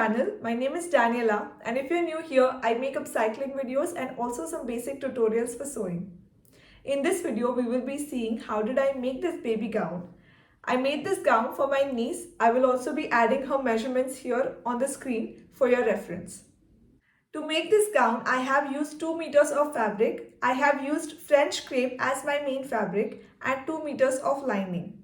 channel. My name is Daniela, and if you're new here, I make upcycling videos and also some basic tutorials for sewing. In this video, we will be seeing how did I make this baby gown. I made this gown for my niece. I will also be adding her measurements here on the screen for your reference. To make this gown, I have used 2 meters of fabric. I have used French crepe as my main fabric and 2 meters of lining.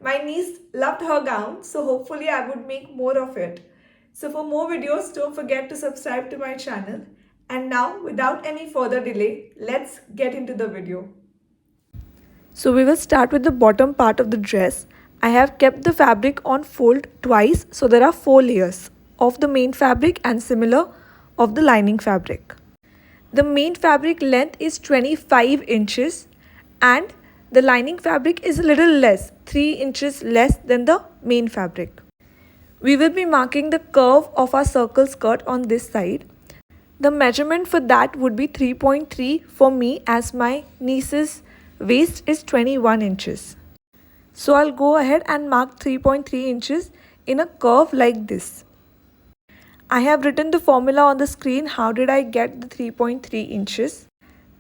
My niece loved her gown, so hopefully I would make more of it. So for more videos, don't forget to subscribe to my channel. And now, without any further delay, let's get into the video. So we will start with the bottom part of the dress. I have kept the fabric on fold twice, so there are 4 layers of the main fabric and similar of the lining fabric. The main fabric length is 25 inches and the lining fabric is a little less, 3 inches less than the main fabric. We will be marking the curve of our circle skirt on this side. The measurement for that would be 3.3 for me as my niece's waist is 21 inches. So I'll go ahead and mark 3.3 inches in a curve like this. I have written the formula on the screen. How did I get the 3.3 inches?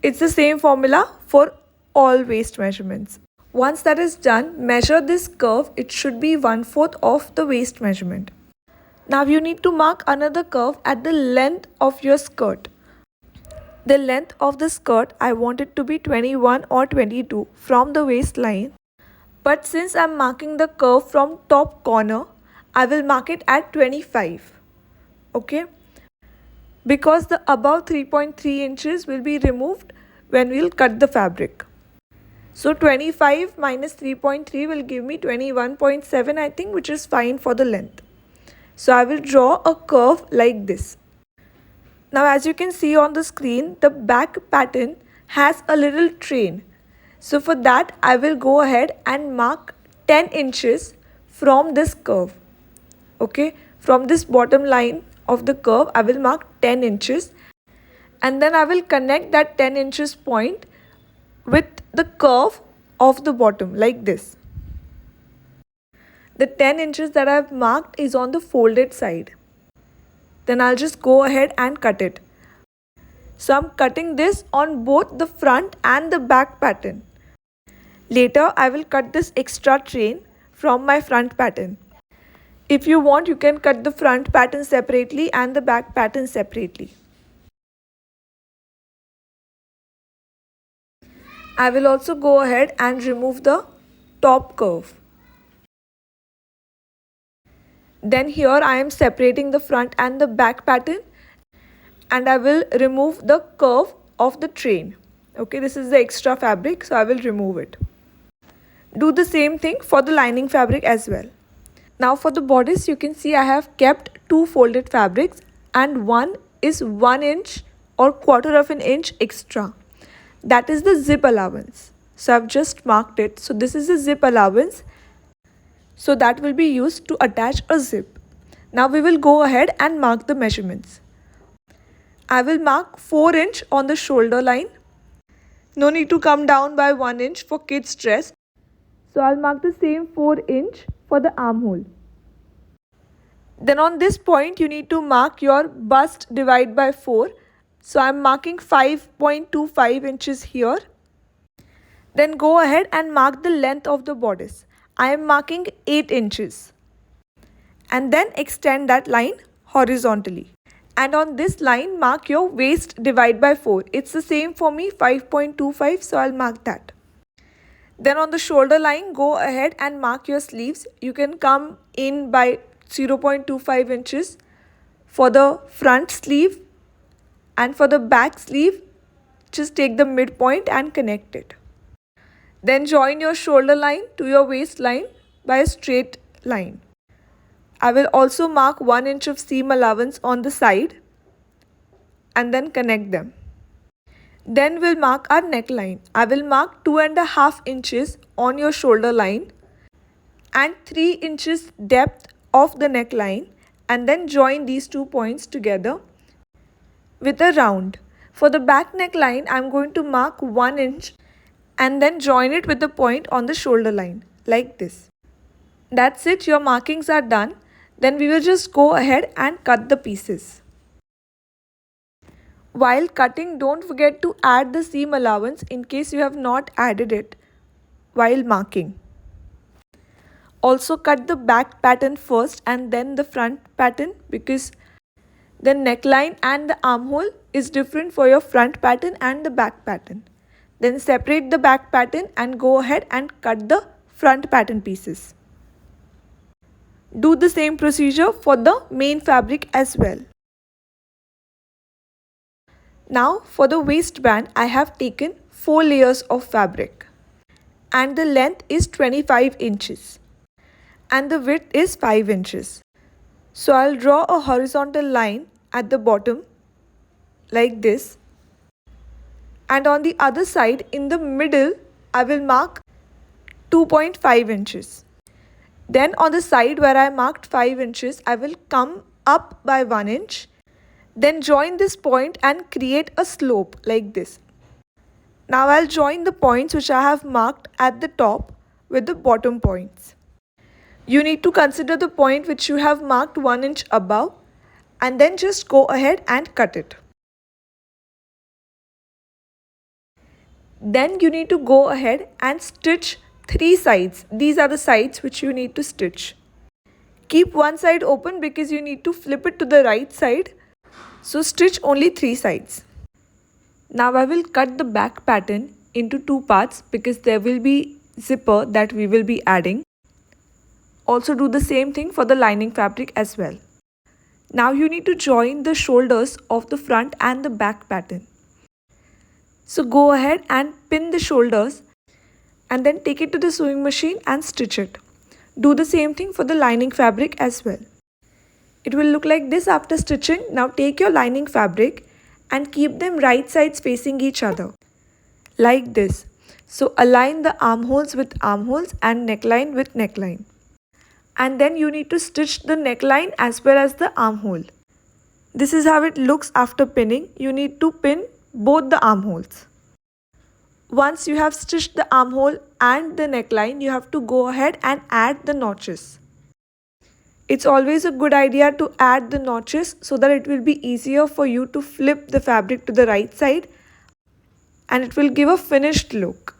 It's the same formula for all waist measurements. Once that is done, measure this curve. It should be 1/4 of the waist measurement. Now you need to mark another curve at the length of your skirt. The length of the skirt, I want it to be 21 or 22 from the waistline. But since I'm marking the curve from top corner, I will mark it at 25. Okay? Because the above 3.3 inches will be removed when we'll cut the fabric. So 25 minus 3.3 will give me 21.7 I think, which is fine for the length. So I will draw a curve like this. Now as you can see on the screen, the back pattern has a little train. So for that I will go ahead and mark 10 inches from this curve. Okay, from this bottom line of the curve I will mark 10 inches and then I will connect that 10 inches point with the curve of the bottom like this. The 10 inches that I have marked is on the folded side. Then I'll just go ahead and cut it. So I'm cutting this on both the front and the back pattern. Later I will cut this extra train from my front pattern. If you want, you can cut the front pattern separately and the back pattern separately. I will also go ahead and remove the top curve. Then here I am separating the front and the back pattern and I will remove the curve of the train. Okay, this is the extra fabric, so I will remove it. Do the same thing for the lining fabric as well. Now for the bodice, you can see I have kept 2 folded fabrics and one is 1 inch or 1/4 of an inch extra. That is the zip allowance. So I've just marked it. So this is the zip allowance. So that will be used to attach a zip. Now we will go ahead and mark the measurements. I will mark 4 inch on the shoulder line. No need to come down by 1 inch for kids dress. So I'll mark the same 4 inch for the armhole. Then on this point you need to mark your bust divide by 4. So I'm marking 5.25 inches here. Then go ahead and mark the length of the bodice. I am marking 8 inches. And then extend that line horizontally. And on this line mark your waist divide by 4. It's the same for me, 5.25, so I'll mark that. Then on the shoulder line, go ahead and mark your sleeves. You can come in by 0.25 inches for the front sleeve. And for the back sleeve, just take the midpoint and connect it. Then join your shoulder line to your waistline by a straight line. I will also mark 1 inch of seam allowance on the side and then connect them. Then we'll mark our neckline. I will mark 2.5 inches on your shoulder line and 3 inches depth of the neckline and then join these 2 points together with a round. For the back neckline, I'm going to mark 1 inch and then join it with the point on the shoulder line like this. That's it, your markings are done. Then we will just go ahead and cut the pieces. While cutting, don't forget to add the seam allowance in case you have not added it while marking. Also cut the back pattern first and then the front pattern, because the neckline and the armhole is different for your front pattern and the back pattern. Then separate the back pattern and go ahead and cut the front pattern pieces. Do the same procedure for the main fabric as well. Now for the waistband, I have taken 4 layers of fabric and the length is 25 inches and the width is 5 inches. So I'll draw a horizontal line at the bottom like this, and on the other side in the middle I will mark 2.5 inches. Then on the side where I marked 5 inches, I will come up by 1 inch. Then join this point and create a slope like this. Now I'll join the points which I have marked at the top with the bottom points. You need to consider the point which you have marked 1 inch above and then just go ahead and cut it. Then you need to go ahead and stitch 3 sides. These are the sides which you need to stitch. Keep one side open because you need to flip it to the right side. So stitch only 3 sides. Now I will cut the back pattern into 2 parts because there will be zipper that we will be adding. Also do the same thing for the lining fabric as well. Now you need to join the shoulders of the front and the back pattern. So go ahead and pin the shoulders and then take it to the sewing machine and stitch it. Do the same thing for the lining fabric as well. It will look like this after stitching. Now take your lining fabric and keep them right sides facing each other like this. So align the armholes with armholes and neckline with neckline. And then you need to stitch the neckline as well as the armhole. This is how it looks after pinning. You need to pin both the armholes. Once you have stitched the armhole and the neckline, you have to go ahead and add the notches. It's always a good idea to add the notches so that it will be easier for you to flip the fabric to the right side and it will give a finished look.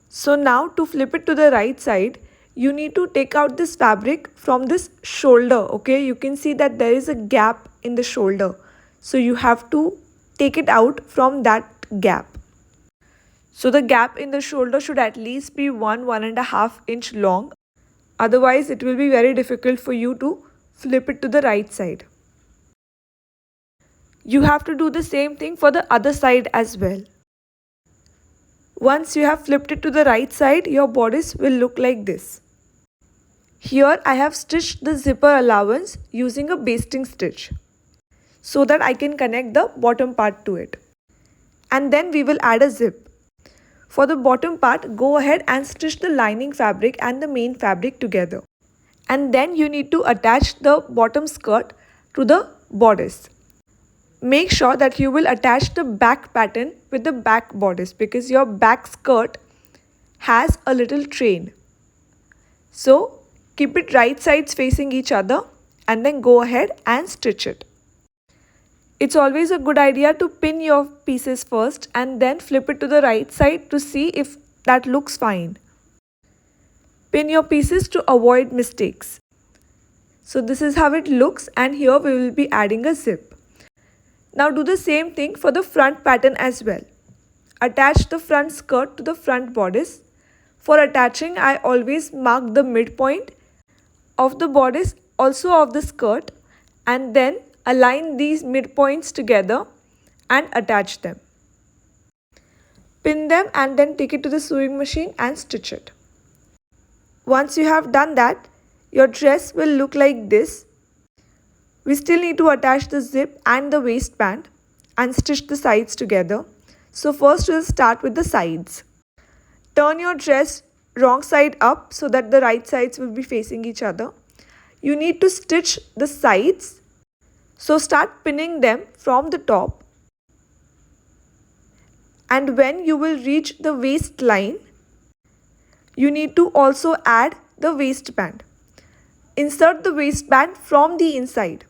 So now to flip it to the right side, you need to take out this fabric from this shoulder. Okay, you can see that there is a gap in the shoulder. So you have to take it out from that gap. So the gap in the shoulder should at least be 1.5 inch long. Otherwise it will be very difficult for you to flip it to the right side. You have to do the same thing for the other side as well. Once you have flipped it to the right side, your bodice will look like this. Here I have stitched the zipper allowance using a basting stitch so that I can connect the bottom part to it. And then we will add a zip. For the bottom part, go ahead and stitch the lining fabric and the main fabric together. And then you need to attach the bottom skirt to the bodice. Make sure that you will attach the back pattern with the back bodice because your back skirt has a little train. So keep it right sides facing each other and then go ahead and stitch it. It's always a good idea to pin your pieces first and then flip it to the right side to see if that looks fine. Pin your pieces to avoid mistakes. So this is how it looks, and here we will be adding a zip. Now do the same thing for the front pattern as well. Attach the front skirt to the front bodice. For attaching, I always mark the midpoint of the bodice, also of the skirt, and then align these midpoints together and attach them. Pin them and then take it to the sewing machine and stitch it. Once you have done that, your dress will look like this. We still need to attach the zip and the waistband and stitch the sides together. So first we'll start with the sides. Turn your dress wrong side up so that the right sides will be facing each other. You need to stitch the sides. So start pinning them from the top, and when you will reach the waistline, you need to also add the waistband. Insert the waistband from the inside.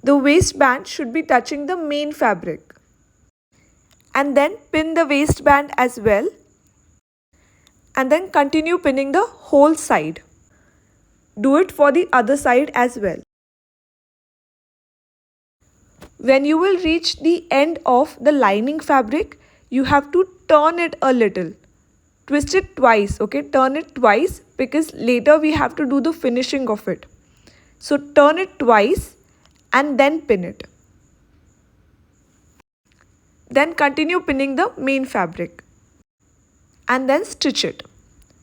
The waistband should be touching the main fabric. And then pin the waistband as well. And then continue pinning the whole side. Do it for the other side as well. When you will reach the end of the lining fabric, you have to turn it a little. Twist it twice, okay? Turn it twice because later we have to do the finishing of it. So turn it twice and then pin it. Then continue pinning the main fabric. And then stitch it.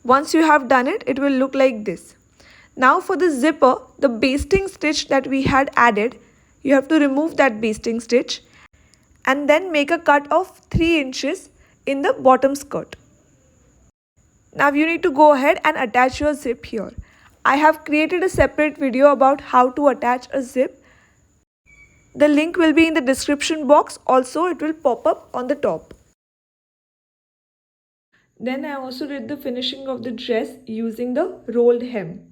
Once you have done it, it will look like this. Now for the zipper, the basting stitch that we had added, you have to remove that basting stitch and then make a cut of 3 inches in the bottom skirt. Now you need to go ahead and attach your zip here. I have created a separate video about how to attach a zip. The link will be in the description box. Also, it will pop up on the top. Then I also did the finishing of the dress using the rolled hem.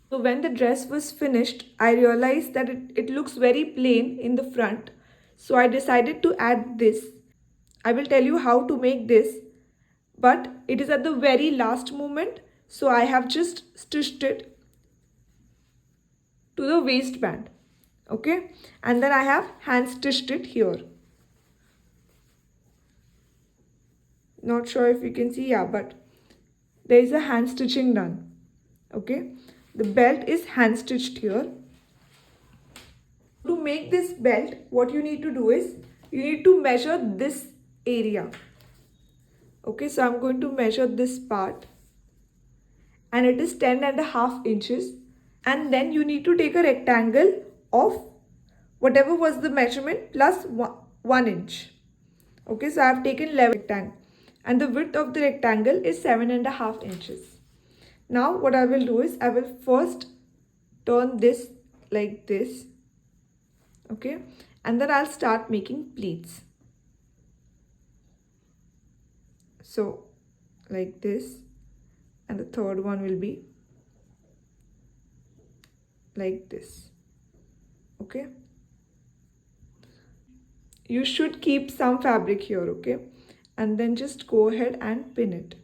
So when the dress was finished, I realized that it looks very plain in the front. So I decided to add this. I will tell you how to make this, but it is at the very last moment. So I have just stitched it to the waistband. Okay. And then I have hand stitched it here. Not sure if you can see, yeah, but there is a hand stitching done. Okay. The belt is hand stitched here. To make this belt, what you need to do is, you need to measure this area. Okay, so I'm going to measure this part. And it is 10.5 inches. And then you need to take a rectangle of whatever was the measurement plus 1 inch. Okay, so I have taken 11 rectangle. And the width of the rectangle is 7.5 inches. Now what I will do is, I will first turn this like this. Okay, and then I'll start making pleats. So like this, and the third one will be like this. Okay, you should keep some fabric here. Okay, and then just go ahead and pin it.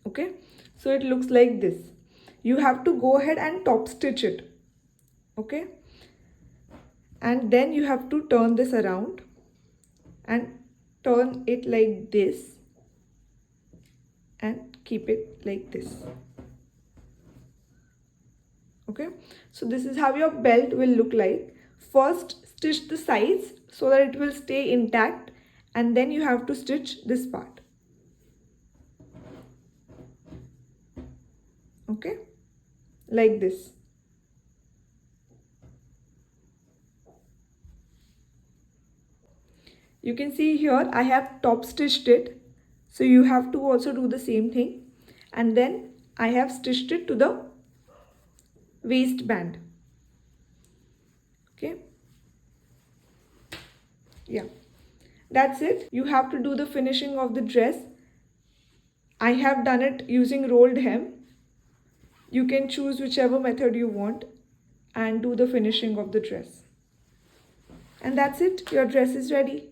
Okay, so it looks like this. You have to go ahead and top stitch it. Okay, and then you have to turn this around and turn it like this and keep it like this. Okay, so this is how your belt will look like. First stitch the sides so that it will stay intact, and then you have to stitch this part. Okay, like this. You can see here I have top stitched it, so you have to also do the same thing. And then I have stitched it to the waistband. Okay, yeah, that's it. You have to do the finishing of the dress. I have done it using rolled hem. You can choose whichever method you want and do the finishing of the dress. And that's it. Your dress is ready.